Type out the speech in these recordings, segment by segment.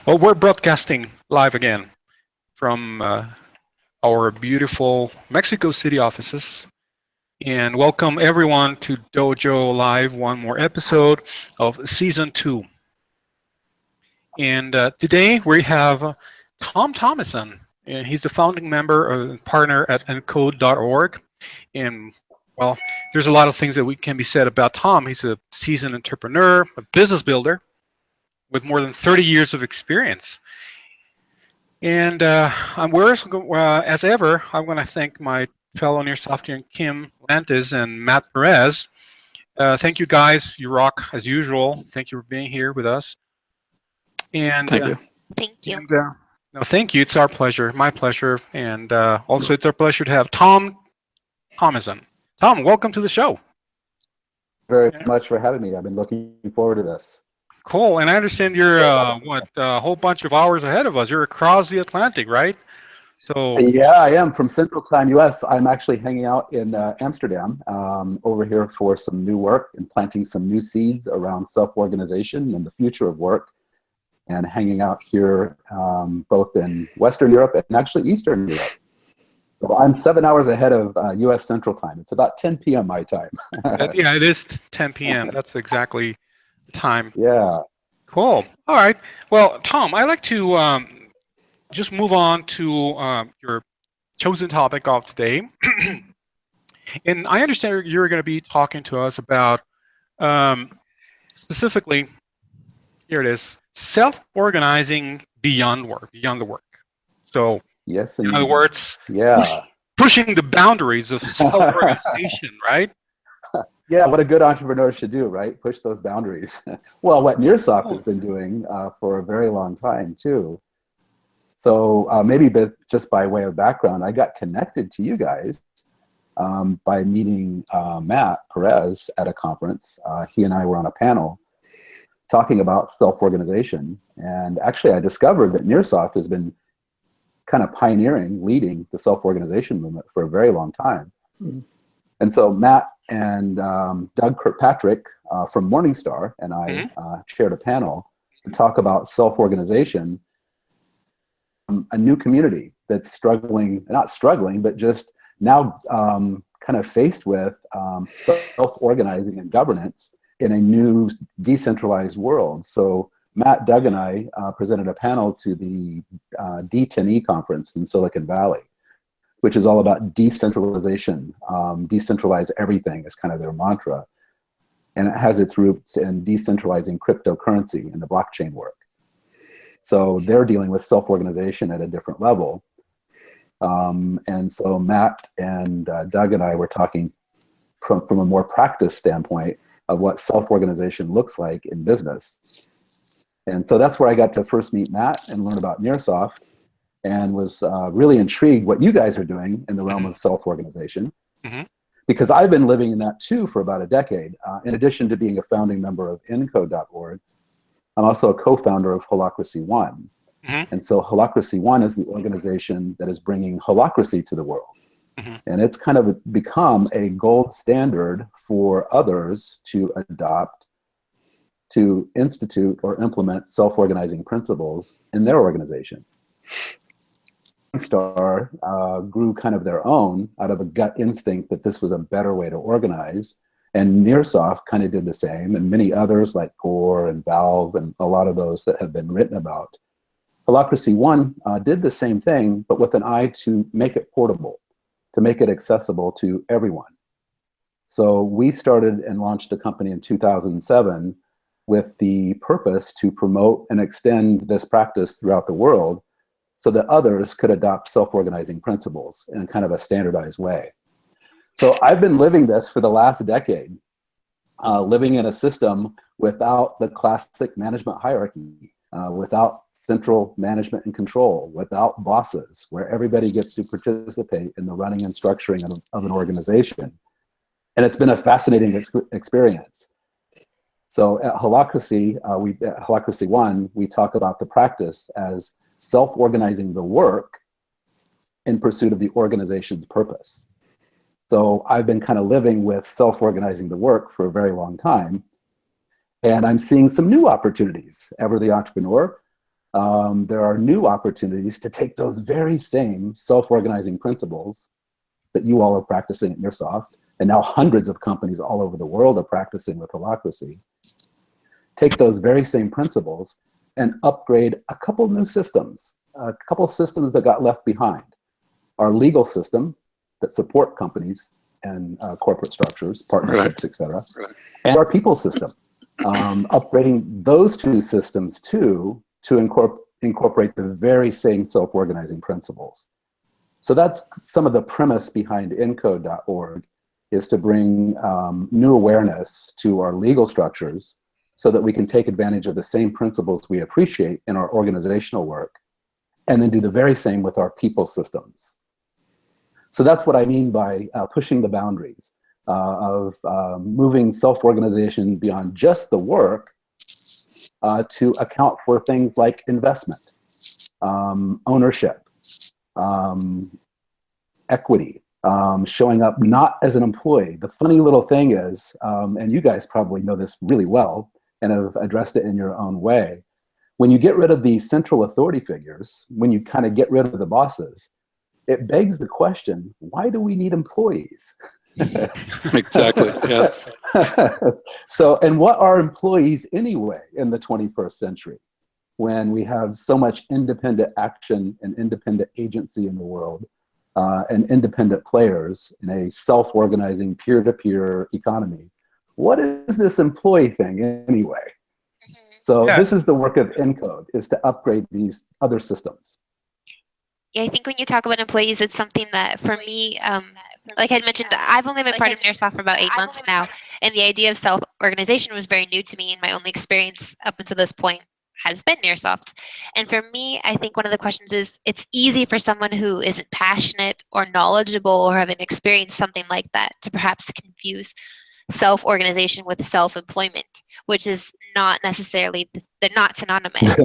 Well, we're broadcasting live again from our beautiful Mexico City offices. And welcome everyone to Dojo Live, one more episode of Season 2. And today we have Tom Thomison. And he's the founding member or partner at encode.org. And well, there's a lot of things that can be said about Tom. He's a seasoned entrepreneur, a business builder with more than 30 years of experience. And as ever, I'm going to thank my fellow Nearsoftian Kim Lantis and Matt Perez. Thank you guys. You rock as usual. Thank you for being here with us. And thank you. Thank you. And, no, thank you. It's our pleasure. My pleasure. And also, it's our pleasure to have Tom Thomison. Tom, welcome to the show. Very much for having me. I've been looking forward to this. Cool. And I understand you're a whole bunch of hours ahead of us. You're across the Atlantic, right? So yeah, I am from Central Time, U.S. I'm actually hanging out in Amsterdam over here for some new work and planting some new seeds around self-organization and the future of work, and hanging out here both in Western Europe and actually Eastern Europe. So I'm 7 hours ahead of U.S. Central Time. It's about 10 p.m. my time. Yeah, it is 10 p.m. That's exactly the time. Yeah. Cool. All right. Well, Tom, I'd like to just move on to your chosen topic of today. And I understand you're going to be talking to us about specifically, here it is, self-organizing beyond work, beyond the work. So, yes, in other words, yeah, pushing the boundaries of self-organization, right? Yeah, what a good entrepreneur should do, right? Push those boundaries. Well, what Nearsoft has been doing for a very long time, too. So maybe just by way of background, I got connected to you guys by meeting Matt Perez at a conference. He and I were on a panel talking about self-organization. And actually, I discovered that Nearsoft has been kind of pioneering, leading the self-organization movement for a very long time. Mm-hmm. And so Matt and Doug Kirkpatrick from Morningstar and I shared a panel to talk about self-organization, a new community that's struggling, not struggling, but just now kind of faced with self-organizing and governance in a new decentralized world. So Matt, Doug, and I presented a panel to the D10E conference in Silicon Valley, which is all about decentralization. Decentralize everything is kind of their mantra. And it has its roots in decentralizing cryptocurrency and the blockchain work. So they're dealing with self-organization at a different level. And so Matt and Doug and I were talking from a more practice standpoint of what self-organization looks like in business. And so that's where I got to first meet Matt and learn about Nearsoft, and was really intrigued what you guys are doing in the realm of self-organization, because I've been living in that too for about a decade. In addition to being a founding member of encode.org, I'm also a co-founder of HolacracyOne. And so HolacracyOne is the organization that is bringing Holacracy to the world. And it's kind of become a gold standard for others to adopt, to institute or implement self-organizing principles in their organization. Star grew kind of their own out of a gut instinct that this was a better way to organize. And Nearsoft kind of did the same, and many others like Gore and Valve and a lot of those that have been written about. HolacracyOne did the same thing, but with an eye to make it portable, to make it accessible to everyone. So we started and launched the company in 2007 with the purpose to promote and extend this practice throughout the world so that others could adopt self-organizing principles in kind of a standardized way. So I've been living this for the last decade, living in a system without the classic management hierarchy, without central management and control, without bosses, where everybody gets to participate in the running and structuring of an organization. And it's been a fascinating experience. So at Holacracy, at HolacracyOne, we talk about the practice as self-organizing the work in pursuit of the organization's purpose. So I've been kind of living with self-organizing the work for a very long time, and I'm seeing some new opportunities. Ever the entrepreneur, there are new opportunities to take those very same self-organizing principles that you all are practicing at Nearsoft, and now hundreds of companies all over the world are practicing with Holacracy. Take those very same principles and upgrade a couple new systems, a couple systems that got left behind. Our legal system that support companies and corporate structures, partnerships, etc., and our people system. Upgrading those two systems too to incorporate the very same self-organizing principles. So that's some of the premise behind Encode.org, is to bring new awareness to our legal structures so that we can take advantage of the same principles we appreciate in our organizational work, and then do the very same with our people systems. So that's what I mean by pushing the boundaries of moving self-organization beyond just the work to account for things like investment, ownership, equity, showing up not as an employee. The funny little thing is, and you guys probably know this really well and have addressed it in your own way, when you get rid of the central authority figures, when you kind of get rid of the bosses, it begs the question, why do we need employees? Exactly, yes. So, and what are employees anyway in the 21st century, when we have so much independent action and independent agency in the world, and independent players in a self-organizing peer-to-peer economy? What is this employee thing anyway? So this is the work of Encode, is to upgrade these other systems. Yeah, I think when you talk about employees, it's something that for me, like I mentioned, I've only been part of Nearsoft for about 8 months now, and the idea of self-organization was very new to me, and my only experience up until this point has been Nearsoft. And for me, I think one of the questions is, it's easy for someone who isn't passionate or knowledgeable or haven't experienced something like that to perhaps confuse self-organization with self-employment, which is not necessarily, they're not synonymous.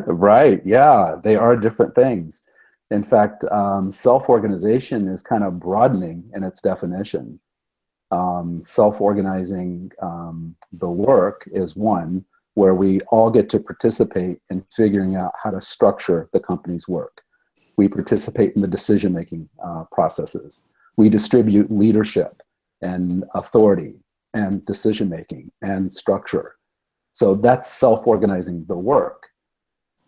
Right, yeah, they are different things. In fact, self-organization is kind of broadening in its definition. Self-organizing the work is one where we all get to participate in figuring out how to structure the company's work. We participate in the decision-making processes. We distribute leadership and authority and decision-making and structure. So that's self-organizing the work.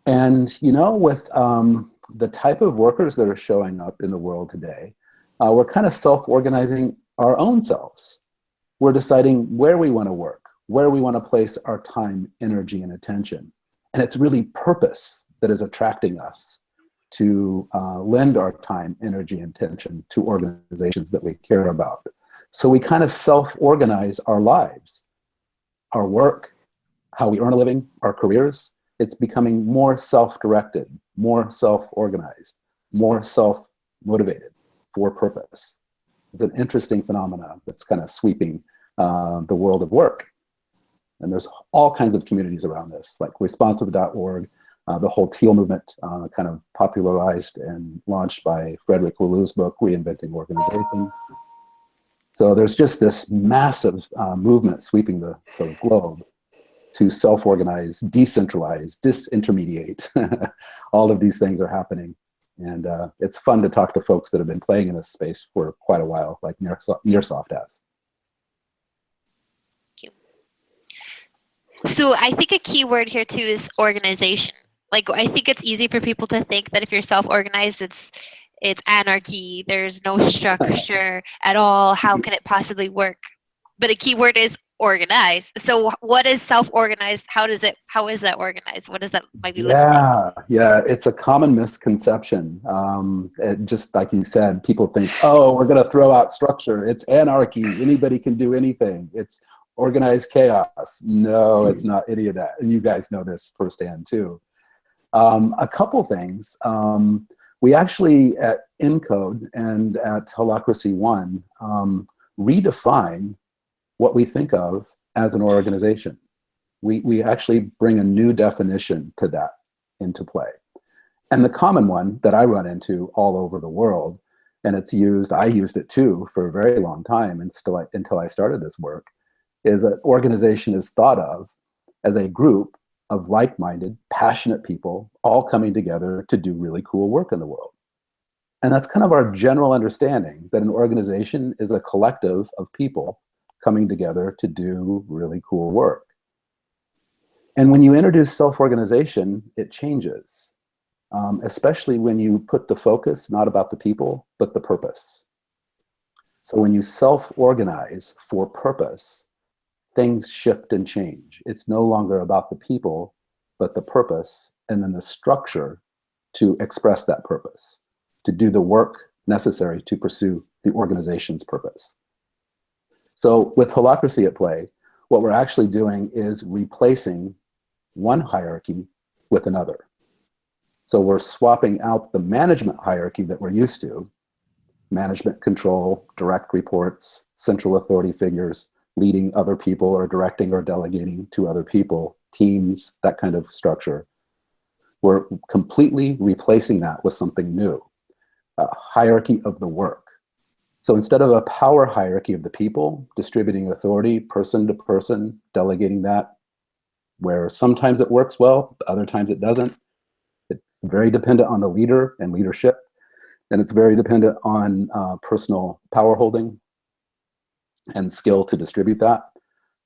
And, you know, with the type of workers that are showing up in the world today, we're kind of self-organizing our own selves. We're deciding where we want to work, where we want to place our time, energy, and attention. And it's really purpose that is attracting us to lend our time, energy, and attention to organizations that we care about. So we kind of self-organize our lives, our work, how we earn a living, our careers. It's becoming more self-directed, more self-organized, more self-motivated for purpose. It's an interesting phenomenon that's kind of sweeping the world of work. And there's all kinds of communities around this, like responsive.org, the whole teal movement kind of popularized and launched by Frederick Laloux's book, Reinventing Organization. So there's just this massive movement sweeping the globe to self-organize, decentralize, disintermediate. All of these things are happening. And it's fun to talk to folks that have been playing in this space for quite a while, like Nearsoft has. So I think a key word here too is organization. Like, I think it's easy for people to think that if you're self-organized, it's anarchy. There's no structure at all. How can it possibly work? But a key word is organized. So what is self-organized? How is that organized? What does that might be looking like? Yeah, it's a common misconception. Just like you said, people think, oh, we're going to throw out structure. It's anarchy. Anybody can do anything. It's organized chaos. No, it's not any of that. And you guys know this firsthand too. A couple things. We actually at Encode and at HolacracyOne redefine what we think of as an organization. We actually bring a new definition to that into play. And the common one that I run into all over the world, and it's used, I used it too for a very long time and still until I started this work, is an organization is thought of as a group of like-minded, passionate people all coming together to do really cool work in the world. And that's kind of our general understanding, that an organization is a collective of people coming together to do really cool work. And when you introduce self-organization, it changes, especially when you put the focus not about the people, but the purpose. So when you self-organize for purpose, things shift and change. It's no longer about the people, but the purpose, and then the structure to express that purpose, to do the work necessary to pursue the organization's purpose. So with Holacracy at play, what we're actually doing is replacing one hierarchy with another. So we're swapping out the management hierarchy that we're used to, management control, direct reports, central authority figures, leading other people or directing or delegating to other people, teams, that kind of structure. We're completely replacing that with something new, a hierarchy of the work. So instead of a power hierarchy of the people, distributing authority person to person, delegating that, where sometimes it works well, other times it doesn't. It's very dependent on the leader and leadership, and it's very dependent on personal power holding and skill to distribute that.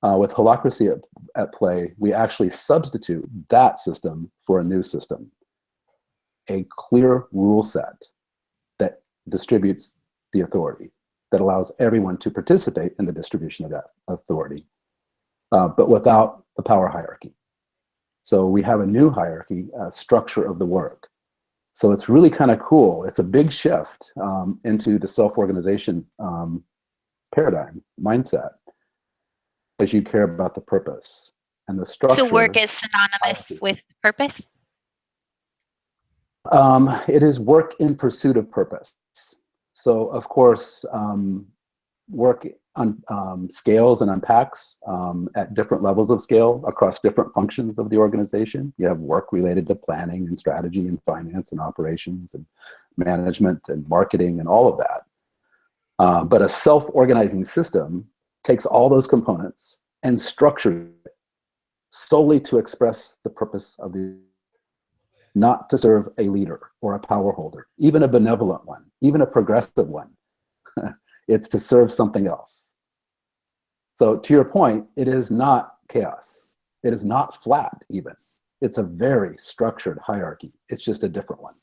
With Holacracy at play, we actually substitute that system for a new system, a clear rule set that distributes the authority, that allows everyone to participate in the distribution of that authority, but without the power hierarchy. So we have a new hierarchy, structure of the work. So it's really kind of cool. It's a big shift into the self-organization paradigm, mindset, as you care about the purpose and the structure. So work is synonymous with purpose? It is work in pursuit of purpose. So of course, work scales and unpacks at different levels of scale across different functions of the organization. You have work related to planning and strategy and finance and operations and management and marketing and all of that. But a self-organizing system takes all those components and structures it solely to express the purpose of the, not to serve a leader or a power holder, even a benevolent one, even a progressive one. It's to serve something else. So to your point, it is not chaos. It is not flat even. It's a very structured hierarchy. It's just a different one.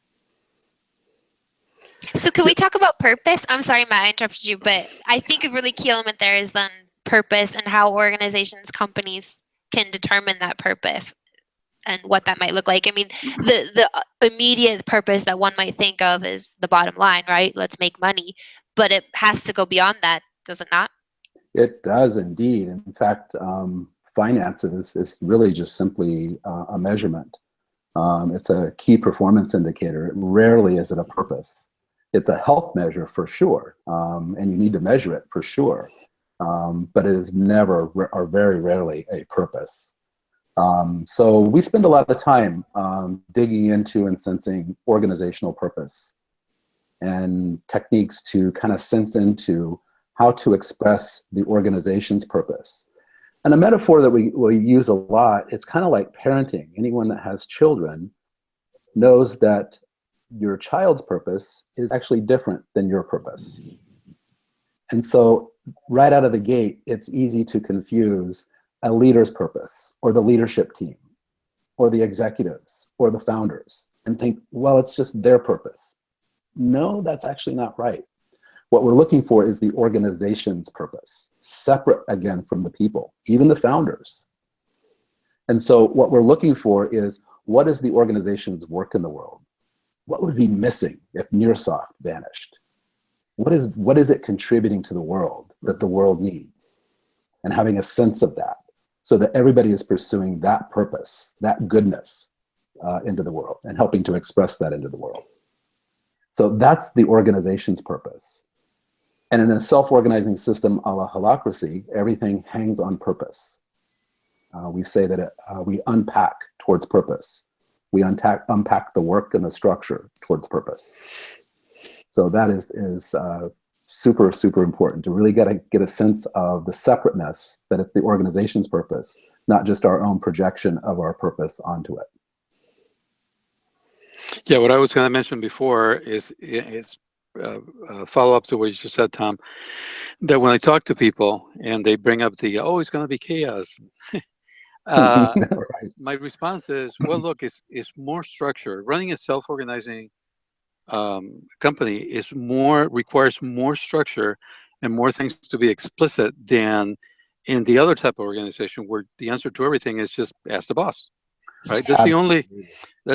So can we talk about purpose? I'm sorry, Matt, I interrupted you, but I think a really key element there is then purpose and how organizations, companies can determine that purpose and what that might look like. I mean, the immediate purpose that one might think of is the bottom line, right? Let's make money. But it has to go beyond that, does it not? It does indeed. In fact, finances is really just simply a measurement. It's a key performance indicator. Rarely is it a purpose. It's a health measure for sure, and you need to measure it for sure. But it is never or very rarely a purpose. So we spend a lot of time digging into and sensing organizational purpose and techniques to kind of sense into how to express the organization's purpose. And a metaphor that we use a lot, it's kind of like parenting. Anyone that has children knows that your child's purpose is actually different than your purpose. And so right out of the gate, it's easy to confuse a leader's purpose or the leadership team or the executives or the founders and think, well, it's just their purpose. No, that's actually not right. What we're looking for is the organization's purpose, separate again from the people, even the founders. And so what we're looking for is, what is the organization's work in the world? What would be missing if Nearsoft vanished? What is it contributing to the world that the world needs? And having a sense of that so that everybody is pursuing that purpose, that goodness into the world and helping to express that into the world. So that's the organization's purpose. And in a self-organizing system a la Holacracy, everything hangs on purpose. We say that we unpack towards purpose. We unpack the work and the structure towards purpose. So that is super, super important to really get a sense of the separateness, that it's the organization's purpose, not just our own projection of our purpose onto it. Yeah, what I was going to mention before is follow up to what you just said, Tom, that when I talk to people and they bring up the, oh, it's going to be chaos, Right. my response is, well, look, it's more structure. Running a self-organizing company requires more structure and more things to be explicit than in the other type of organization where the answer to everything is just ask the boss. Right? That's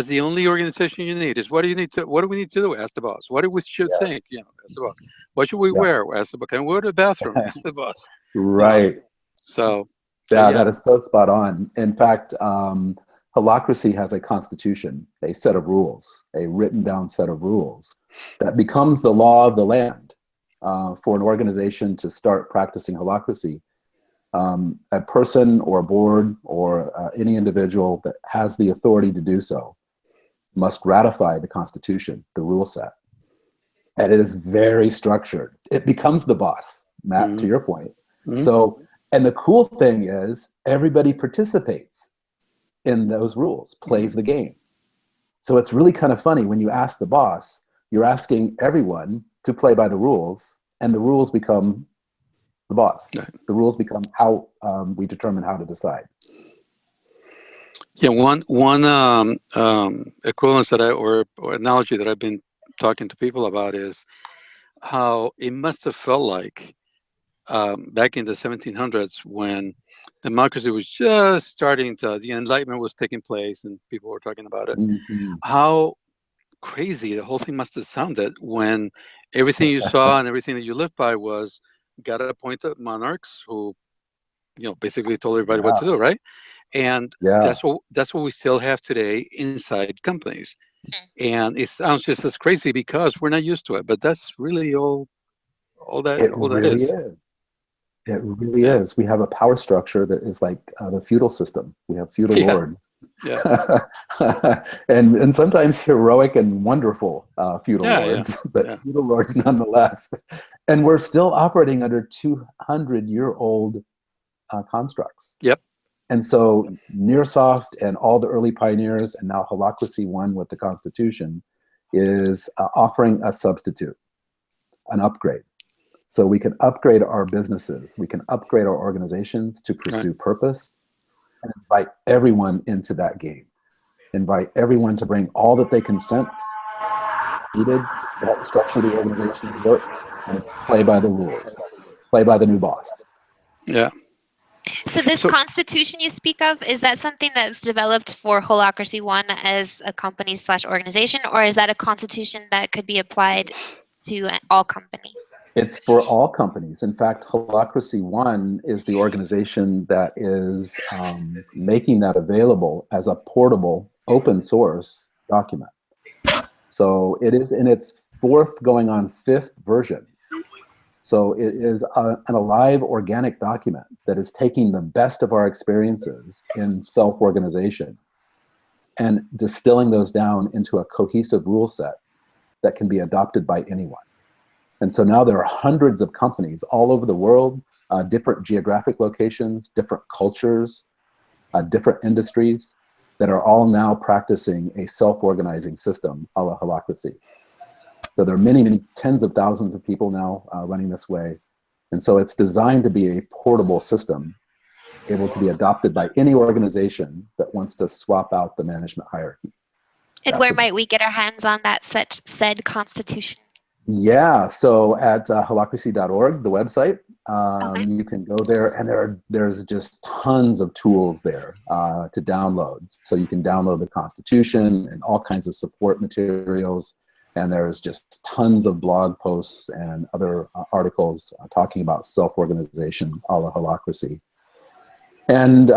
the only organization you need. Is what do we need to do? Ask the boss. What do we should think? Ask the boss. What should we wear? Ask the boss. Can we go to the bathroom? Ask the boss. Right. So that is so spot on. In fact, Holacracy has a constitution, a set of rules, a written down set of rules that becomes the law of the land for an organization to start practicing Holacracy. A person or a board or any individual that has the authority to do so must ratify the Constitution, the rule set. And it is very structured. It becomes the boss, Matt, to your point. So, and the cool thing is everybody participates in those rules, plays the game. So it's really kind of funny when you ask the boss, you're asking everyone to play by the rules, and the rules become the boss. The rules become how we determine how to decide. Yeah, one equivalence that or analogy that I've been talking to people about is how it must have felt like back in the 1700s when democracy was just starting to, the Enlightenment was taking place and people were talking about it. How crazy the whole thing must have sounded when everything you saw and everything that you lived by was got appointed monarchs who, basically told everybody what to do, right? And that's what we still have today inside companies. And it sounds just as crazy because we're not used to it, but that's really all that is. It really is. We have a power structure that is like the feudal system. We have feudal lords. and sometimes heroic and wonderful feudal lords, but feudal lords nonetheless. And we're still operating under 200-year-old constructs. And so Nearsoft and all the early pioneers, and now HolacracyOne with the Constitution, is offering a substitute, an upgrade. So we can upgrade our businesses, we can upgrade our organizations to pursue purpose, and invite everyone into that game. Invite everyone to bring all that they can sense needed to help structure the organization to work and play by the rules, play by the new boss. So this constitution you speak of, is that something that's developed for HolacracyOne as a company / organization, or is that a constitution that could be applied to all companies? It's for all companies. In fact, HolacracyOne is the organization that is making that available as a portable, open source document. So it is in its 4th going on 5th version. So it is an alive, organic document that is taking the best of our experiences in self-organization and distilling those down into a cohesive rule set that can be adopted by anyone. And so now there are hundreds of companies all over the world, different geographic locations, different cultures, different industries that are all now practicing a self-organizing system a la Holacracy. So there are many, many tens of thousands of people now running this way. And so it's designed to be a portable system, able to be adopted by any organization that wants to swap out the management hierarchy. And where might we get our hands on that said constitution? Yeah, so at holacracy.org, the website, you can go there, and there's just tons of tools there to download. So you can download the Constitution and all kinds of support materials, and there's just tons of blog posts and other articles talking about self-organization a la Holacracy. And,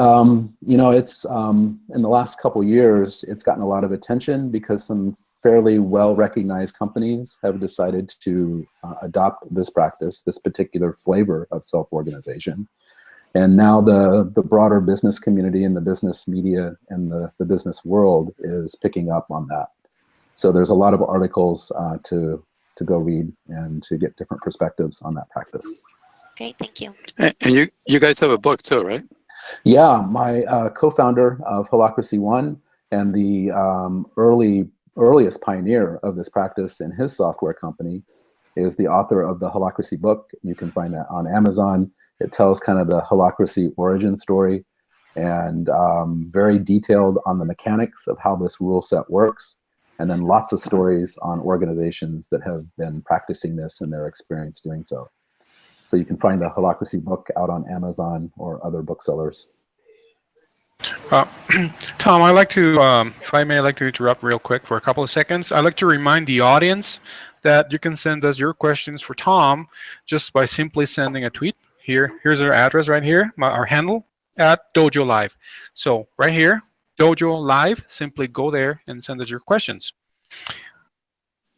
it's in the last couple years, it's gotten a lot of attention because some fairly well-recognized companies have decided to adopt this practice, this particular flavor of self-organization. And now the broader business community and the business media and the business world is picking up on that. So there's a lot of articles to go read and to get different perspectives on that practice. Great, thank you. And you guys have a book too, right? Yeah, my co-founder of HolacracyOne and the earliest pioneer of this practice in his software company is the author of the Holacracy book. You can find that on Amazon. It tells kind of the Holacracy origin story and very detailed on the mechanics of how this rule set works. And then lots of stories on organizations that have been practicing this and their experience doing so. So you can find the Holacracy book out on Amazon or other booksellers. Tom, I'd like to, if I may, I'd like to interrupt real quick for a couple of seconds. I'd like to remind the audience that you can send us your questions for Tom just by simply sending a tweet. Here's our address right here, our handle at DojoLIVE. So right here, DojoLIVE, simply go there and send us your questions.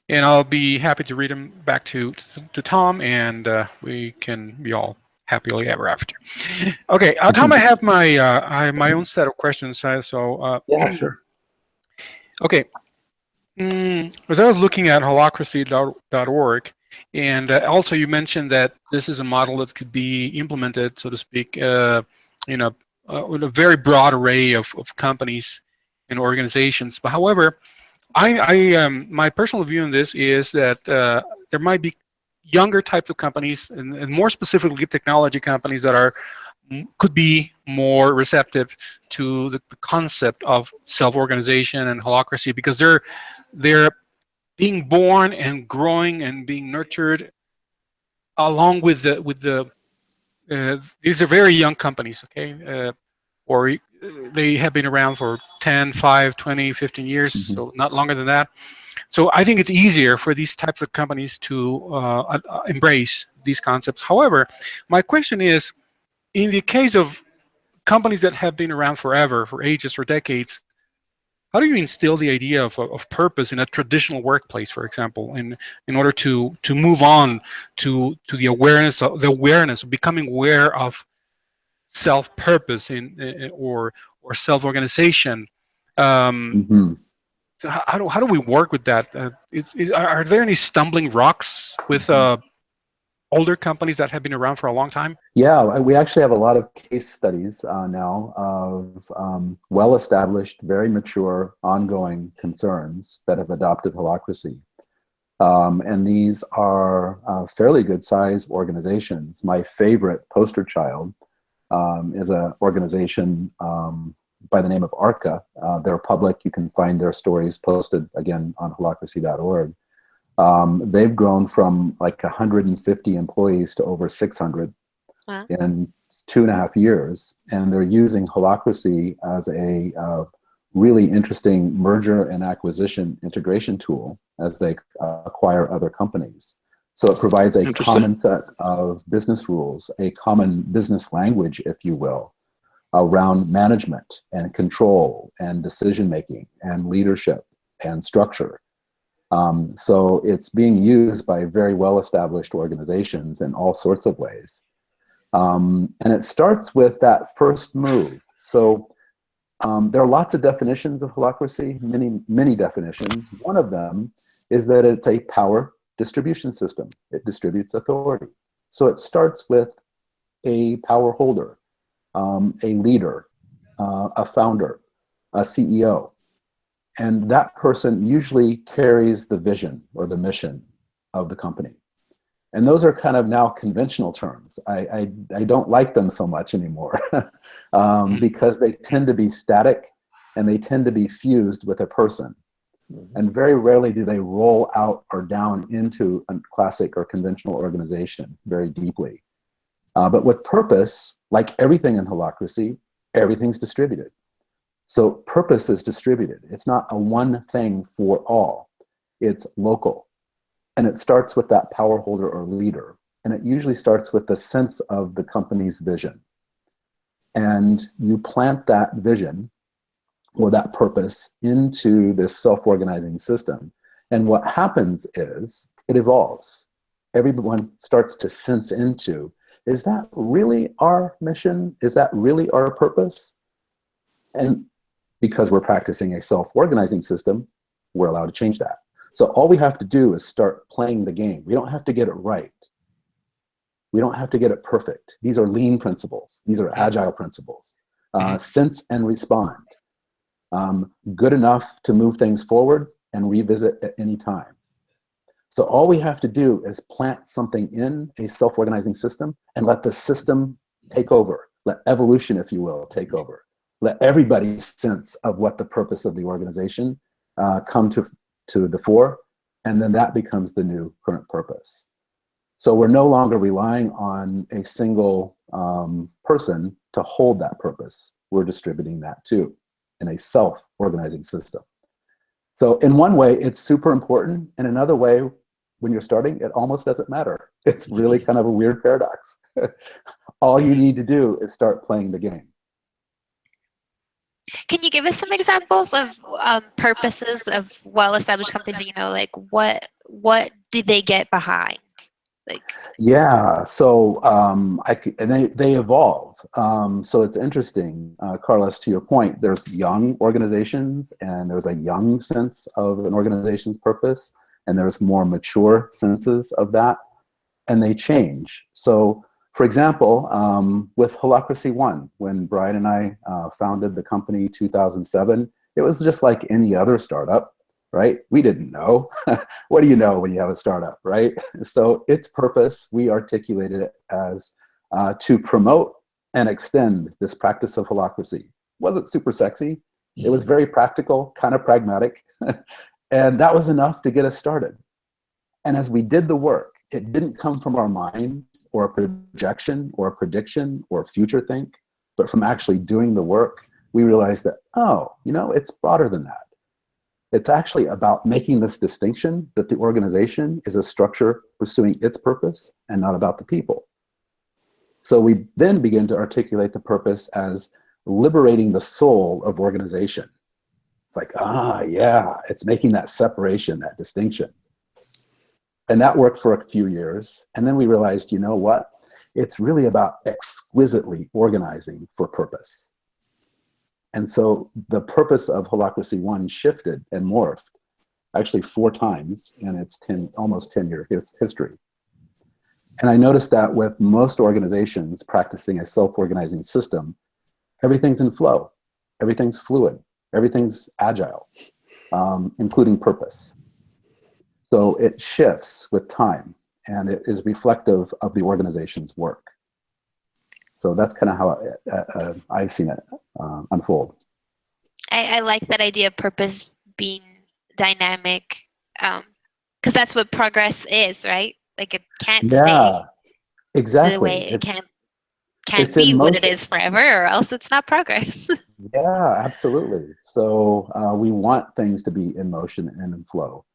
And I'll be happy to read them back to Tom, and we can be all happily ever after. Okay, Tom, I have my own set of questions. So yeah, sure. Okay, as I was looking at holacracy.org, and also you mentioned that this is a model that could be implemented, so to speak, with a very broad array of companies and organizations. But however, my personal view on this is that there might be younger types of companies, and more specifically technology companies that could be more receptive to the concept of self-organization and holacracy, because they're being born and growing and being nurtured along with these are very young companies, okay, or they have been around for 10, 5, 20, 15 years, so not longer than that. So I think it's easier for these types of companies to embrace these concepts. However, my question is, in the case of companies that have been around forever, for ages, for decades, how do you instill the idea of purpose in a traditional workplace, for example, in order to move on to the awareness of becoming aware of self-purpose or self-organization? So how do we work with that? Are there any stumbling rocks with older companies that have been around for a long time? Yeah, we actually have a lot of case studies now of well-established, very mature, ongoing concerns that have adopted holacracy. And these are fairly good-sized organizations. My favorite poster child is an organization by the name of ARCA. They're public. You can find their stories posted, again, on holacracy.org. They've grown from like 150 employees to over 600 in 2.5 years. And they're using holacracy as a really interesting merger and acquisition integration tool as they acquire other companies. So it provides a common set of business rules, a common business language, if you will, around management and control and decision-making and leadership and structure. So it's being used by very well-established organizations in all sorts of ways. And it starts with that first move. So there are lots of definitions of holacracy, many definitions. One of them is that it's a power distribution system. It distributes authority. So it starts with a power holder, a leader, a founder, a CEO. And that person usually carries the vision or the mission of the company. And those are kind of now conventional terms. I don't like them so much anymore because they tend to be static and they tend to be fused with a person. And very rarely do they roll out or down into a classic or conventional organization very deeply. But with purpose, like everything in holacracy, everything's distributed. So purpose is distributed. It's not a one thing for all. It's local. And it starts with that power holder or leader. And it usually starts with the sense of the company's vision. And you plant that vision or that purpose into this self-organizing system. And what happens is it evolves. Everyone starts to sense into, is that really our mission? Is that really our purpose? And because we're practicing a self-organizing system, we're allowed to change that. So all we have to do is start playing the game. We don't have to get it right. We don't have to get it perfect. These are lean principles. These are agile principles. sense and respond. Good enough to move things forward and revisit at any time. So all we have to do is plant something in a self-organizing system and let the system take over. Let evolution, if you will, take over. Let everybody's sense of what the purpose of the organization come to the fore, and then that becomes the new current purpose. So we're no longer relying on a single person to hold that purpose. We're distributing that too in a self-organizing system. So in one way, it's super important. In another way, when you're starting, it almost doesn't matter. It's really kind of a weird paradox. All you need to do is start playing the game. Can you give us some examples of purposes of well-established companies? You know, like what did they get behind? Like, yeah, so and they evolve. So it's interesting, Carlos, to your point, there's young organizations and there's a young sense of an organization's purpose, and there's more mature senses of that, and they change. So for example, with HolacracyOne, when Brian and I founded the company 2007, it was just like any other startup, right? We didn't know. What do you know when you have a startup, right? So its purpose, we articulated it as to promote and extend this practice of holacracy. Wasn't super sexy. It was very practical, kind of pragmatic. And that was enough to get us started. And as we did the work, it didn't come from our mind or a projection or a prediction or future think, but from actually doing the work, we realized that, oh, you know, it's broader than that. It's actually about making this distinction that the organization is a structure pursuing its purpose and not about the people. So we then begin to articulate the purpose as liberating the soul of organization. It's like, yeah, it's making that separation, that distinction. And that worked for a few years. And then we realized, you know what? It's really about exquisitely organizing for purpose. And so the purpose of HolacracyOne shifted and morphed actually 4 times in its almost 10-year history. And I noticed that with most organizations practicing a self-organizing system, everything's in flow, everything's fluid, everything's agile, including purpose. So it shifts with time, and it is reflective of the organization's work. So that's kind of how I've seen it unfold. I like that idea of purpose being dynamic, because that's what progress is, right? Like it can't stay exactly. the way it can't be what it is forever, or else it's not progress. Yeah, absolutely. So we want things to be in motion and in flow.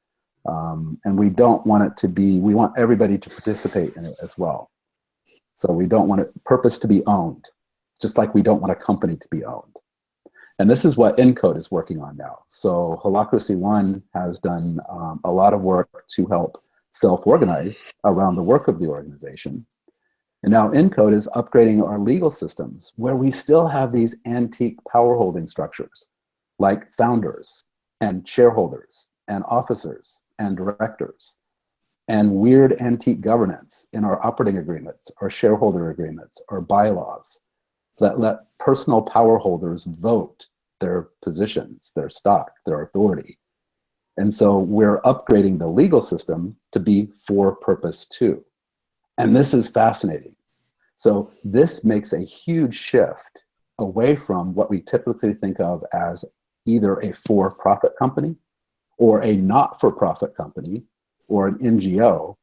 And we don't want it to be, we want everybody to participate in it as well. So we don't want purpose to be owned, just like we don't want a company to be owned. And this is what Encode is working on now. So HolacracyOne has done a lot of work to help self-organize around the work of the organization. And now Encode is upgrading our legal systems where we still have these antique power holding structures like founders and shareholders and officers and directors, and weird antique governance in our operating agreements, our shareholder agreements, our bylaws that let personal power holders vote their positions, their stock, their authority. And so we're upgrading the legal system to be for purpose too. And this is fascinating. So this makes a huge shift away from what we typically think of as either a for-profit company or a not-for-profit company, or an NGO.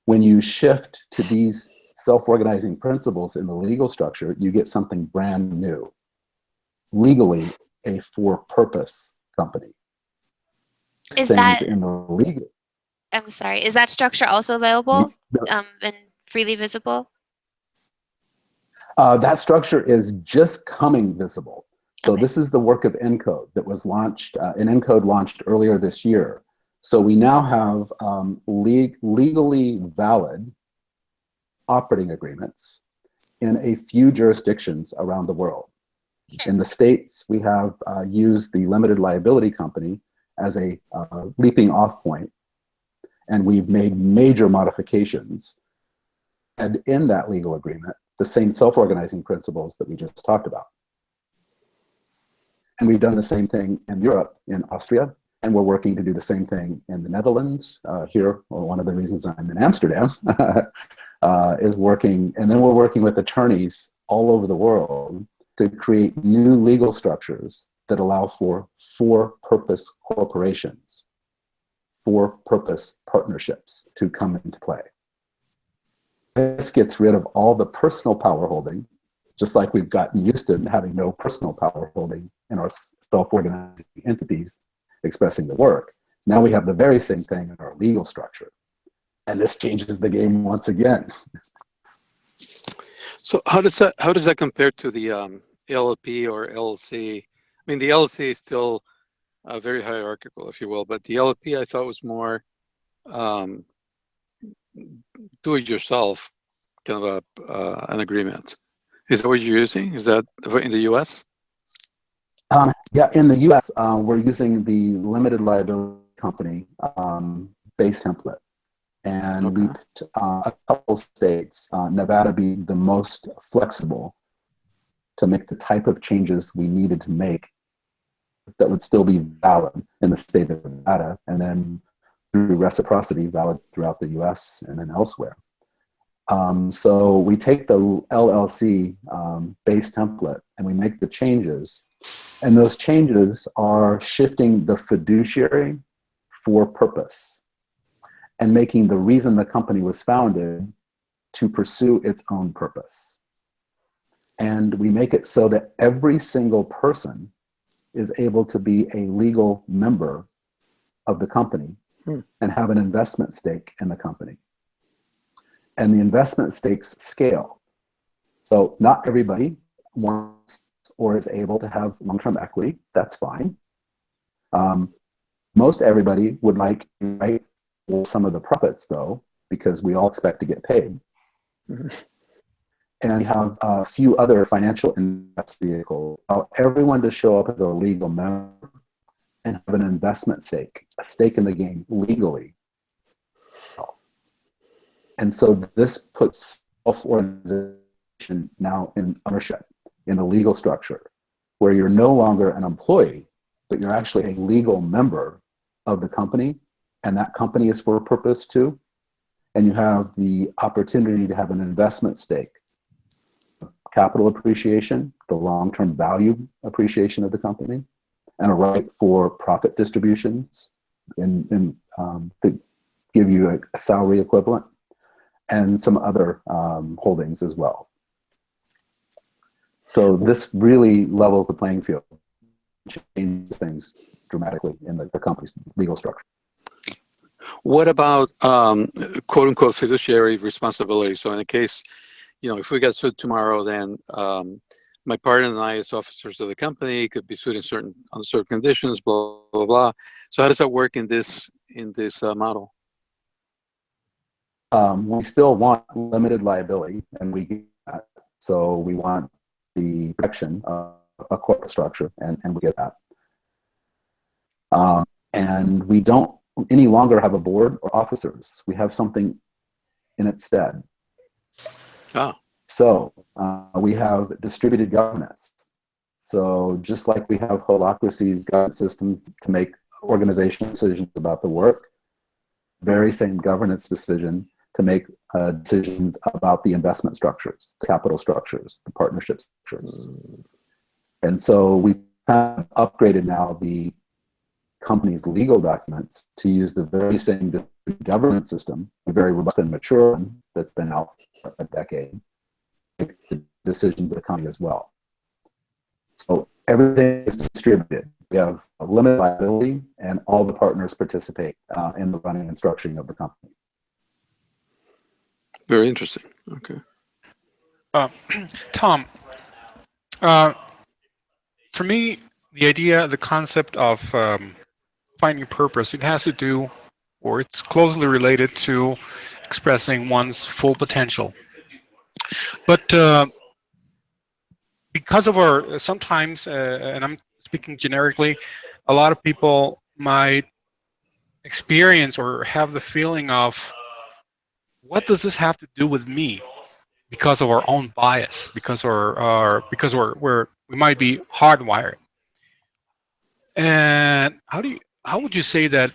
When you shift to these self-organizing principles in the legal structure, you get something brand new. Legally, a for-purpose company. Is Things that in the legal? I'm sorry. Is that structure also available and freely visible? That structure is just coming visible. So Okay. this is the work of Encode that was launched, and Encode launched earlier this year. So we now have legally valid operating agreements in a few jurisdictions around the world. In the States, we have used the limited liability company as a leaping off point, and we've made major modifications. And in that legal agreement, the same self-organizing principles that we just talked about. And we've done the same thing in Europe, in Austria, and we're working to do the same thing in the Netherlands. Here, well, one of the reasons I'm in Amsterdam is working, and then we're working with attorneys all over the world to create new legal structures that allow for for-purpose corporations, for-purpose partnerships to come into play. This gets rid of all the personal power holding, just like we've gotten used to having no personal power holding in our self-organizing entities expressing the work. Now we have the very same thing in our legal structure. And this changes the game once again. So how does that compare to the LLP or LLC? I mean, the LLC is still very hierarchical, if you will, but the LLP I thought was more do-it-yourself kind of an agreement. Is that what you're using? Is that in the U.S.? Yeah, in the U.S., we're using the limited liability company base template. And we picked a couple states, Nevada being the most flexible to make the type of changes we needed to make that would still be valid in the state of Nevada, and then through reciprocity, valid throughout the US and then elsewhere. So we take the LLC base template and we make the changes, and those changes are shifting the fiduciary for purpose and making the reason the company was founded to pursue its own purpose. And we make it so that every single person is able to be a legal member of the company and have an investment stake in the company. And the investment stakes scale. So not everybody wants or is able to have long-term equity. That's fine. Most everybody would like to write some of the profits, though, because we all expect to get paid. And we have a few other financial investment vehicles. Everyone to show up as a legal member and have an investment stake, a stake in the game legally. And so this puts self-organization now in ownership, in the legal structure, where you're no longer an employee, but you're actually a legal member of the company, and that company is for a purpose too. And you have the opportunity to have an investment stake, capital appreciation, the long-term value appreciation of the company, and a right for profit distributions to give you a salary equivalent, and some other holdings as well. So this really levels the playing field, changes things dramatically in the company's legal structure. What about quote unquote fiduciary responsibility? So in the case, you know, if we got sued tomorrow, then my partner and I, as officers of the company, could be sued on certain conditions, blah blah blah. So how does that work in this model? We still want limited liability, and we get that. So we want the protection of a corporate structure, and we get that. And we don't any longer have a board or officers. We have something in its stead. So we have distributed governance. So just like we have Holacracy's governance system to make organizational decisions about the work, very same governance decision to make decisions about the investment structures, the capital structures, the partnership structures. And so we've kind of upgraded now the company's legal documents to use the very same governance system, a very robust and mature one that's been out for a decade, make the decisions of the company as well. So everything is distributed. We have a limited liability, and all the partners participate in the running and structuring of the company. Very interesting. Okay. Tom, for me, the idea, the concept of finding purpose, it has to do, or it's closely related to expressing one's full potential. But because of our, sometimes, and I'm speaking generically, a lot of people might experience or have the feeling of, what does this have to do with me? Because of our own bias, because we might be hardwired. And how would you say that,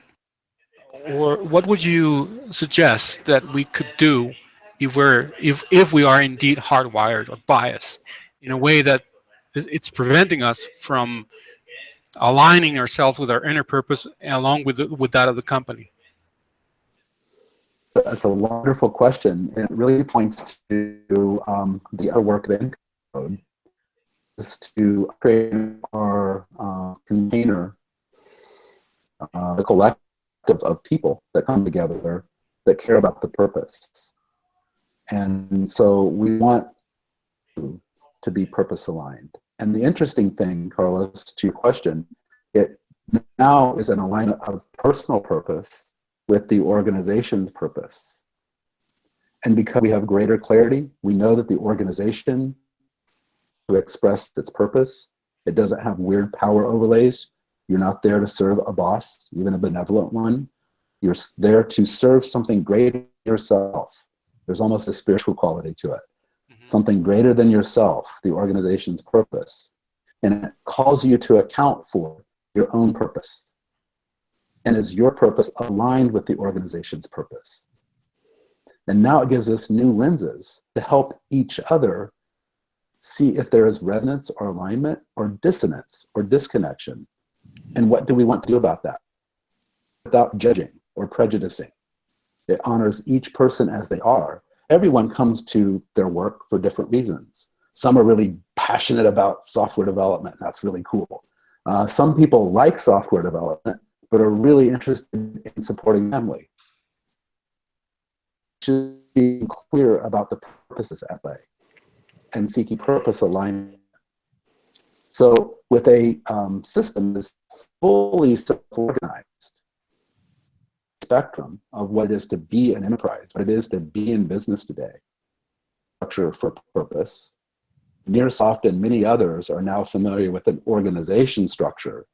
or what would you suggest that we could do if we are indeed hardwired or biased in a way that it's preventing us from aligning ourselves with our inner purpose along with that of the company? That's a wonderful question. It really points to the other work of ENCODE, is to create our container, the collective of people that come together that care about the purpose. And so we want to be purpose aligned. And the interesting thing, Carlos, to your question, it now is an alignment of personal purpose with the organization's purpose. And because we have greater clarity, we know that the organization to express its purpose, it doesn't have weird power overlays. You're not there to serve a boss, even a benevolent one. You're there to serve something greater than yourself. There's almost a spiritual quality to it. Something greater than yourself, the organization's purpose. And it calls you to account for your own purpose. And is your purpose aligned with the organization's purpose? And now it gives us new lenses to help each other see if there is resonance or alignment or dissonance or disconnection. And what do we want to do about that? Without judging or prejudicing. It honors each person as they are. Everyone comes to their work for different reasons. Some are really passionate about software development. That's really cool. Some people like software development, but are really interested in supporting family. Should be clear about the purposes at play and seeking purpose alignment. So with a system that's fully self-organized, spectrum of what it is to be an enterprise, what it is to be in business today, structure for purpose. Nearsoft and many others are now familiar with an organization structure,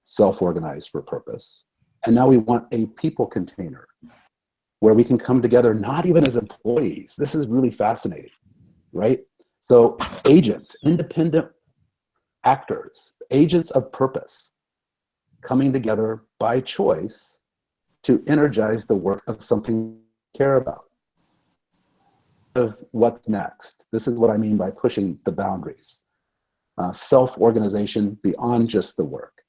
self-organized for purpose. And now we want a people container where we can come together, not even as employees. This is really fascinating, right? So agents, independent actors, agents of purpose, coming together by choice to energize the work of something we care about. Of what's next. This is what I mean by pushing the boundaries. Self-organization beyond just the work.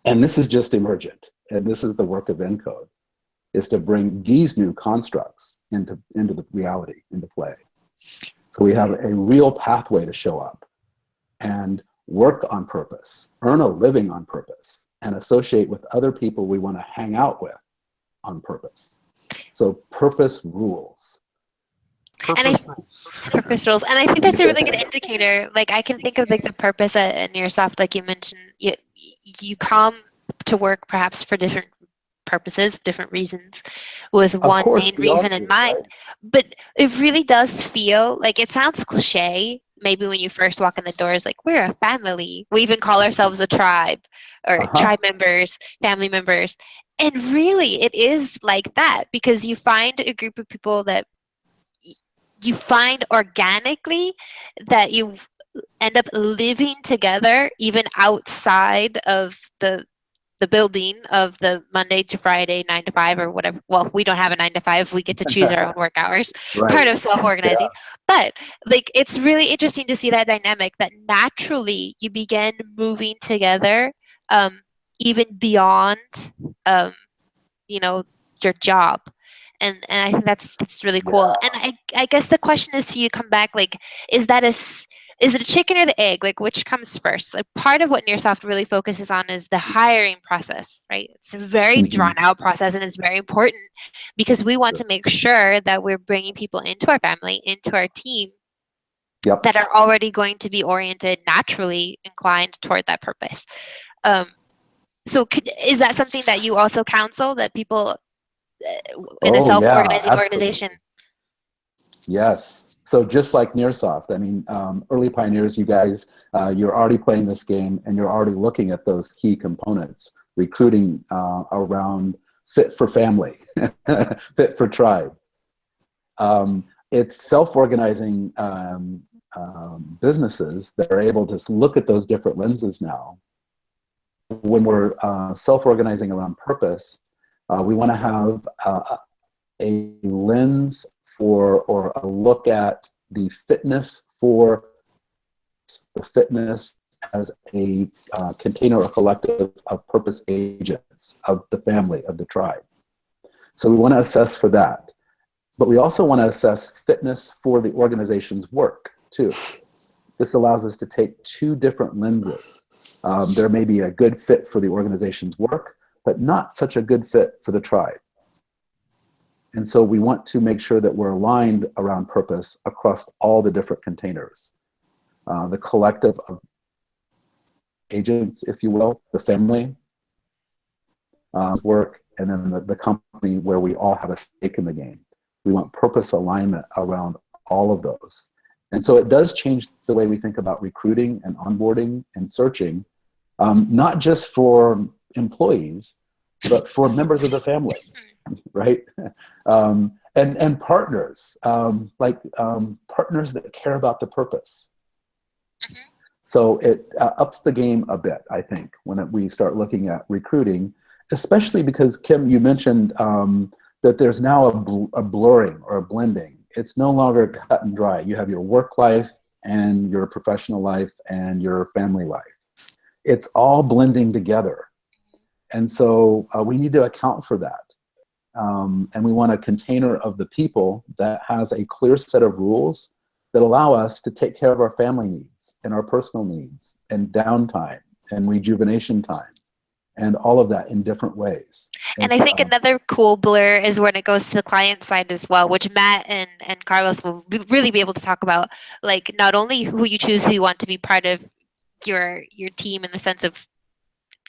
And this is just emergent. And this is the work of ENCODE, is to bring these new constructs into the reality, into play. So we have a real pathway to show up and work on purpose, earn a living on purpose, and associate with other people we want to hang out with on purpose. So purpose rules. Purpose rules. And I think that's a really good indicator. Like I can think of like the purpose at Nearsoft, like you mentioned, you come to work perhaps for different purposes, different reasons, with one main reason in mind. Right? But it really does feel like, it sounds cliche, maybe when you first walk in the doors, like we're a family. We even call ourselves a tribe, or tribe members, family members. And really it is like that, because you find a group of people that you find organically, that you end up living together even outside of the building of the Monday to Friday 9 to 5 or whatever. Well, we don't have a 9 to 5. We get to choose our own work hours. Right. Part of self-organizing. Yeah. But like it's really interesting to see that dynamic, that naturally you begin moving together even beyond you know, your job. And I think that's really cool. Yeah. And I guess the question is to you, come back, like, is it a chicken or the egg? Like, which comes first? Like, part of what Nearsoft really focuses on is the hiring process, right? It's a very drawn out process, and it's very important because we want to make sure that we're bringing people into our family, into our team, that are already going to be oriented, naturally inclined toward that purpose. So is that something that you also counsel, that people in a self-organizing organization? Yes. So just like Nearsoft, I mean, early pioneers, you guys, you're already playing this game and you're already looking at those key components, recruiting around fit for family, fit for tribe. It's self-organizing businesses that are able to look at those different lenses now when we're self-organizing around purpose, we want to have a lens for, or a look at the fitness for the fitness as a container or collective of purpose agents of the family, of the tribe. So we want to assess for that. But we also want to assess fitness for the organization's work, too. This allows us to take two different lenses. There may be a good fit for the organization's work, but not such a good fit for the tribe. And so we want to make sure that we're aligned around purpose across all the different containers. The collective of agents, if you will, the family, work, and then the company where we all have a stake in the game. We want purpose alignment around all of those. And so it does change the way we think about recruiting and onboarding and searching, not just for employees, but for members of the family, right? And partners, partners that care about the purpose. So it ups the game a bit, I think, when we start looking at recruiting, especially because, Kim, you mentioned that there's now a blurring or a blending. It's no longer cut and dry. You have your work life and your professional life and your family life. It's all blending together. And so we need to account for that. And we want a container of the people that has a clear set of rules that allow us to take care of our family needs and our personal needs and downtime and rejuvenation time and all of that in different ways. And I think another cool blur is when it goes to the client side as well, which Matt and Carlos will really be able to talk about, like not only who you choose, who you want to be part of your team in the sense of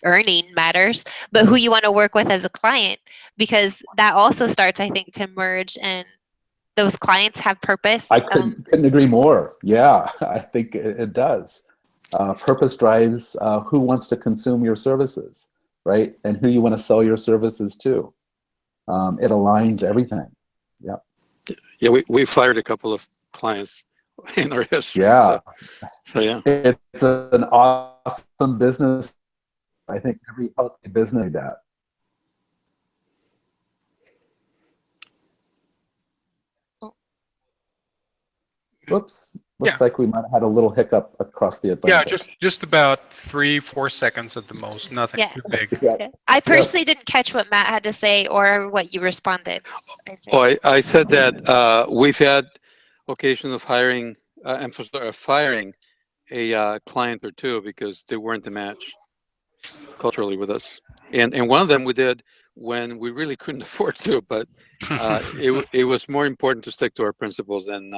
earning matters, but who you want to work with as a client, because that also starts, I think, to merge, and those clients have purpose. I couldn't agree more. Yeah, I think it does. Purpose drives who wants to consume your services, right? And who you want to sell your services to. It aligns everything. Yeah. Yeah, we fired a couple of clients in our history. Yeah. So yeah. It's an awesome business. I think every healthy business like that. Whoops. Looks like we might have had a little hiccup across the Atlantic. Yeah, just about 3-4 seconds at the most. Nothing too big. Yeah. I personally didn't catch what Matt had to say or what you responded. I said that we've had occasion of hiring, firing a client or two because they weren't a match culturally with us. And one of them we did when we really couldn't afford to, but it was more important to stick to our principles than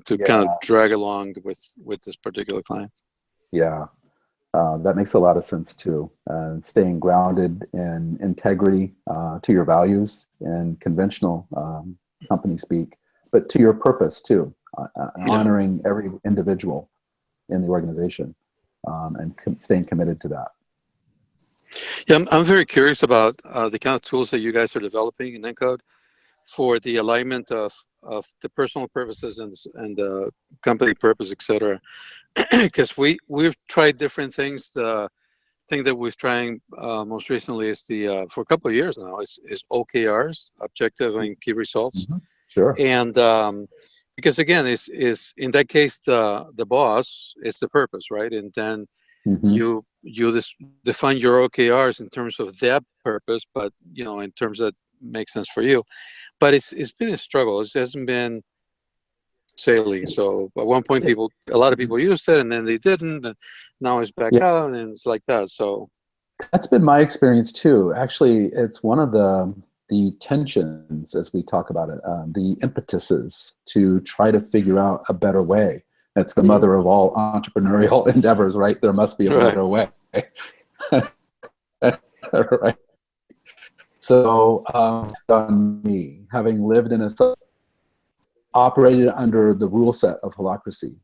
to kind of drag along with this particular client. Yeah. That makes a lot of sense too. Staying grounded in integrity to your values and conventional company speak, but to your purpose too, honoring every individual in the organization and staying committed to that. Yeah, I'm very curious about the kind of tools that you guys are developing in Encode for the alignment of the personal purposes and the company purpose, etc. Because we've tried different things. The thing that we've trying most recently is for a couple of years now is OKRs, objective and key results. Mm-hmm. Sure. And because again, is in that case the boss is the purpose, right? And then you define your OKRs in terms of that purpose, but in terms that makes sense for you. But it's been a struggle. It hasn't been sailing. So at one point, a lot of people used it, and then they didn't, and now it's back out, and it's like that. So that's been my experience too. Actually, it's one of the tensions as we talk about it, the impetuses to try to figure out a better way. That's the mother of all entrepreneurial endeavors, right? There must be a better way. Right. So on me, having lived in operated under the rule set of Holacracy,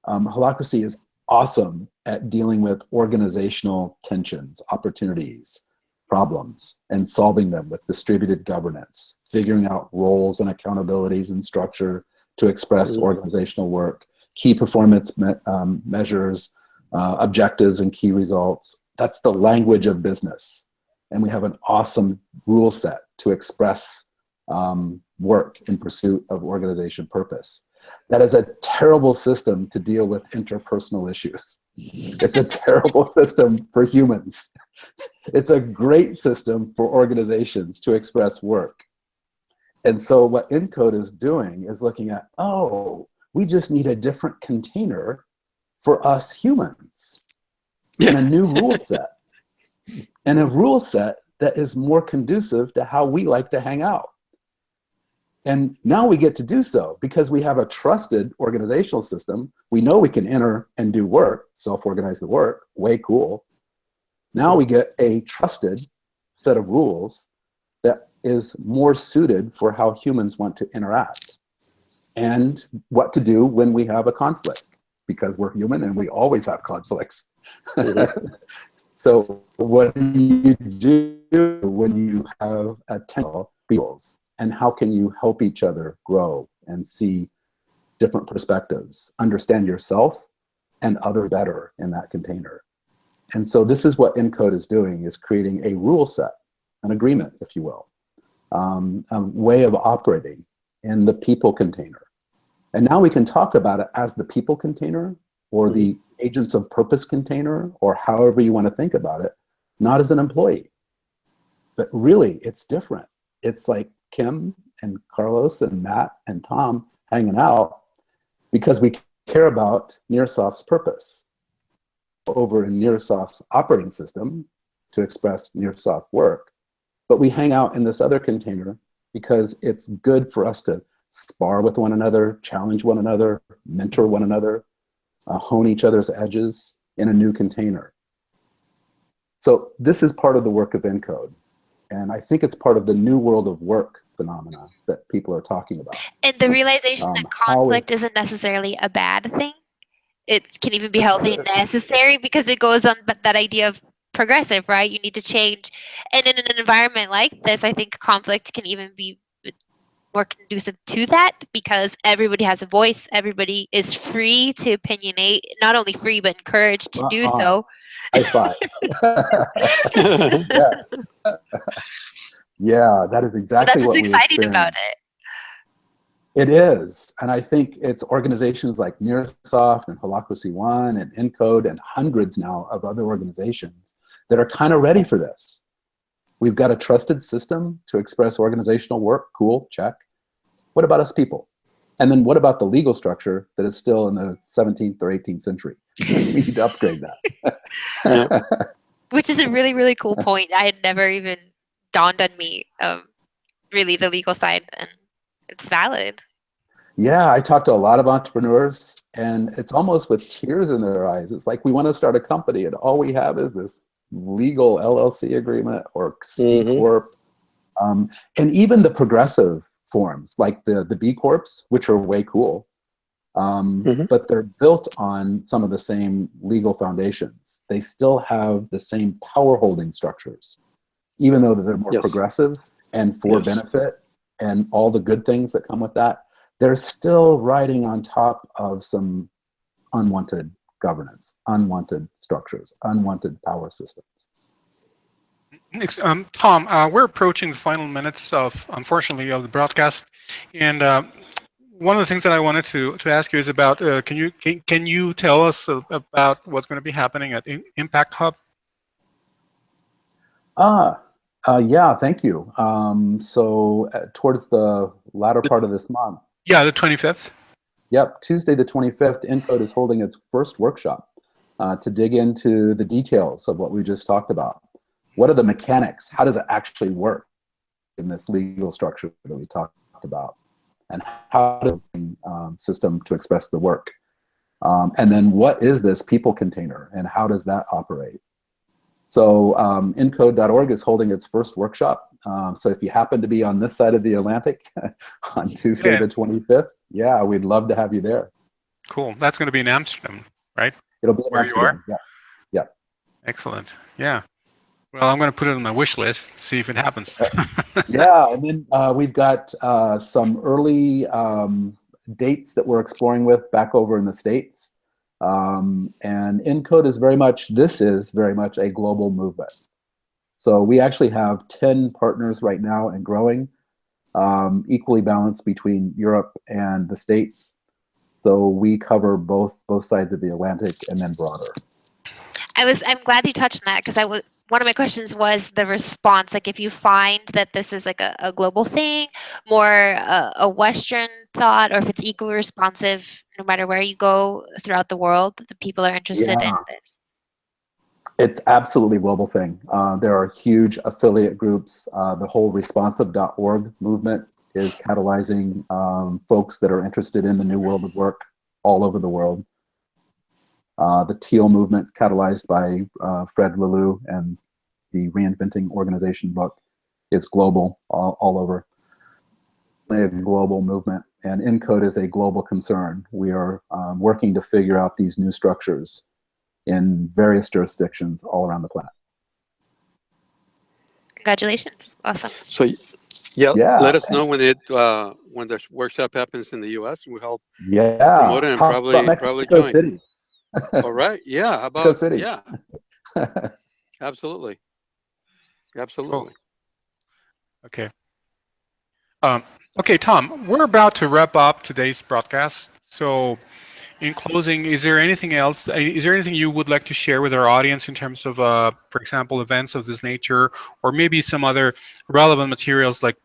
Holacracy is awesome at dealing with organizational tensions, opportunities, problems, and solving them with distributed governance, figuring out roles and accountabilities and structure to express organizational work, key performance measures, objectives and key results. That's the language of business. And we have an awesome rule set to express work in pursuit of organization purpose. That is a terrible system to deal with interpersonal issues. It's a terrible system for humans. It's a great system for organizations to express work. And so what ENCODE is doing is looking at, oh, we just need a different container for us humans and a new rule set. And a rule set that is more conducive to how we like to hang out. And now we get to do so because we have a trusted organizational system. We know we can enter and do work, self-organize the work, way cool. Now we get a trusted set of rules that is more suited for how humans want to interact and what to do when we have a conflict, because we're human and we always have conflicts. So what do you do when you have a technical rules? And how can you help each other grow and see different perspectives, understand yourself and other better in that container? And so this is what ENCODE is doing, is creating a rule set, an agreement, if you will, a way of operating in the people container. And now we can talk about it as the people container or the agents of purpose container, or however you want to think about it, not as an employee. But really, it's different. It's like Kim and Carlos and Matt and Tom hanging out because we care about Nearsoft's purpose. Over in Nearsoft's operating system to express Nearsoft work, but we hang out in this other container because it's good for us to spar with one another, challenge one another, mentor one another, hone each other's edges in a new container. So this is part of the work of ENCODE. And I think it's part of the new world of work phenomena that people are talking about. And the realization that conflict isn't necessarily a bad thing. It can even be healthy and necessary because it goes on that idea of progressive, right? You need to change. And in an environment like this, I think conflict can even be more conducive to that because everybody has a voice. Everybody is free to opinionate, not only free, but encouraged to do so. High five. Yes. Yeah, that is exactly what we experience. That's what's exciting about it. It is. And I think it's organizations like Nearsoft and HolacracyOne and ENCODE and hundreds now of other organizations that are kind of ready for this. We've got a trusted system to express organizational work. Cool, check. What about us people? And then what about the legal structure that is still in the 17th or 18th century? We need to upgrade that. Which is a really, really cool point. I had never even dawned on me, really, the legal side, and it's valid. Yeah, I talk to a lot of entrepreneurs, and it's almost with tears in their eyes. It's like we want to start a company, and all we have is this legal LLC agreement or C Corp. And even the progressive forms, like the B Corps, which are way cool, but they're built on some of the same legal foundations. They still have the same power holding structures, even though they're more progressive and for benefit and all the good things that come with that. They're still riding on top of some unwanted governance, unwanted structures, unwanted power systems. Tom, we're approaching the final minutes of, unfortunately, of the broadcast, and one of the things that I wanted to ask you is about can you tell us about what's going to be happening at Impact Hub? Yeah, thank you. So towards the latter part of this month. Yeah, the 25th. Yep, Tuesday the 25th, ENCODE is holding its first workshop to dig into the details of what we just talked about. What are the mechanics? How does it actually work in this legal structure that we talked about? And how to system to express the work? And then what is this people container and how does that operate? So encode.org is holding its first workshop. So if you happen to be on this side of the Atlantic on Tuesday the 25th, yeah, we'd love to have you there. Cool. That's going to be in Amsterdam, right? It'll be in Where Amsterdam. you are? Yeah. Excellent. Yeah. Well, I'm going to put it on my wish list, see if it happens. Yeah, and then we've got some early dates that we're exploring with back over in the States. And Encode is very much, this is very much a global movement. So we actually have 10 partners right now and growing, equally balanced between Europe and the States. So we cover both sides of the Atlantic and then broader. I'm glad you touched on that, because one of my questions was the response. Like, if you find that this is like a global thing, more a Western thought, or if it's equally responsive no matter where you go throughout the world, the people are interested in this. It's absolutely a global thing. There are huge affiliate groups. The whole responsive.org movement is catalyzing folks that are interested in the new world of work all over the world. The Teal movement, catalyzed by Fred Lelou and the Reinventing Organization book, is global, all over. A global movement, and Encode is a global concern. We are working to figure out these new structures in various jurisdictions all around the planet. Congratulations. Awesome. So yeah, let us know when the workshop happens in the US. We'll help promote it and probably join. City? All right. Yeah. How about City? Yeah. Absolutely. Absolutely. Cool. Okay. Okay, Tom, we're about to wrap up today's broadcast. So in closing, is there anything else? Is there anything you would like to share with our audience in terms of, for example, events of this nature, or maybe some other relevant materials like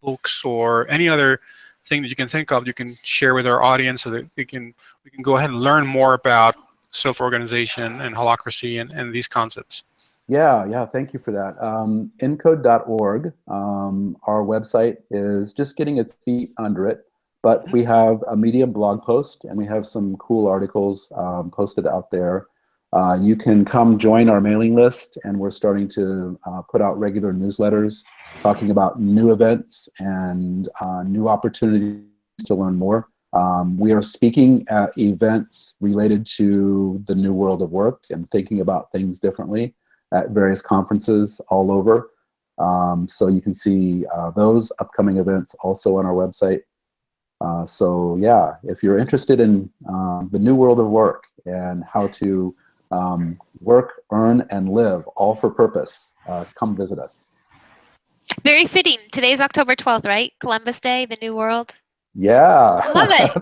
books or any other thing that you can think of you can share with our audience so that we can go ahead and learn more about self-organization and holacracy and these concepts? Yeah, thank you for that. Encode.org, our website is just getting its feet under it, but we have a Medium blog post and we have some cool articles posted out there. You can come join our mailing list, and we're starting to put out regular newsletters talking about new events and new opportunities to learn more. We are speaking at events related to the new world of work and thinking about things differently at various conferences all over. So you can see those upcoming events also on our website. So yeah, if you're interested in the new world of work and how to work, earn, and live all for purpose, come visit us. Very fitting. Today's October 12th, right? Columbus Day, the new world. Yeah. I love it.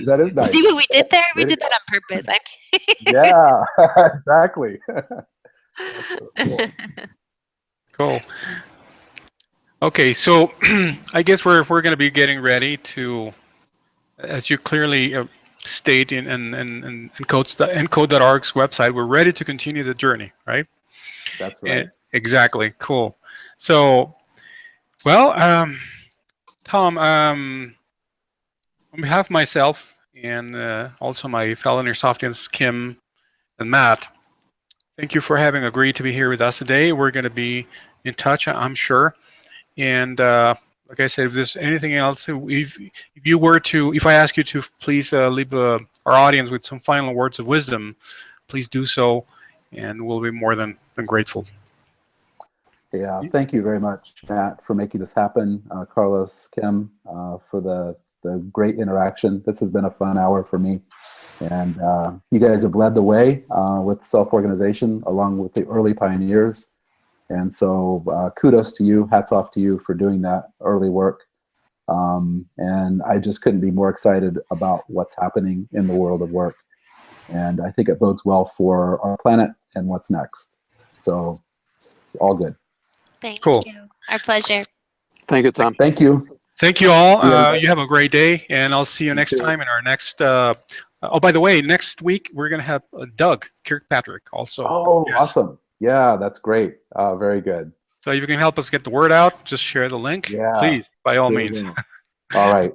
That is nice. See what we did there? We did that on purpose. Yeah, exactly. Cool. Okay, so I guess we're going to be getting ready to, as you clearly state in Encode.org's website, we're ready to continue the journey, right? That's right. Exactly. Cool. So, well, Tom, on behalf of myself and also my fellow Nearsoftians, Kim and Matt, thank you for having agreed to be here with us today. We're going to be in touch, I'm sure. And like I said, if there's anything else, if I ask you to please leave our audience with some final words of wisdom, please do so, and we'll be more than grateful. Yeah, thank you very much, Matt, for making this happen. Carlos, Kim, for the great interaction. This has been a fun hour for me. And you guys have led the way with self-organization along with the early pioneers. And so kudos to you, hats off to you for doing that early work. And I just couldn't be more excited about what's happening in the world of work. And I think it bodes well for our planet and what's next. So all good. Thank you. Our pleasure. Thank you, Tom. Thank you. Thank you all. You have a great day, and I'll see you next time in our next... oh, by the way, next week we're going to have Doug Kirkpatrick also. Oh, yes. Awesome. Yeah, that's great. Very good. So if you can help us get the word out, just share the link, please, by all means. All right.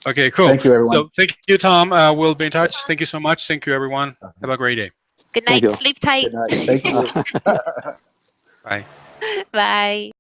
Okay, cool. Thank you, everyone. So thank you, Tom. We'll be in touch. Thank you so much. Thank you, everyone. Have a great day. Good night. Sleep tight. Good night. Thank you. Bye. Bye.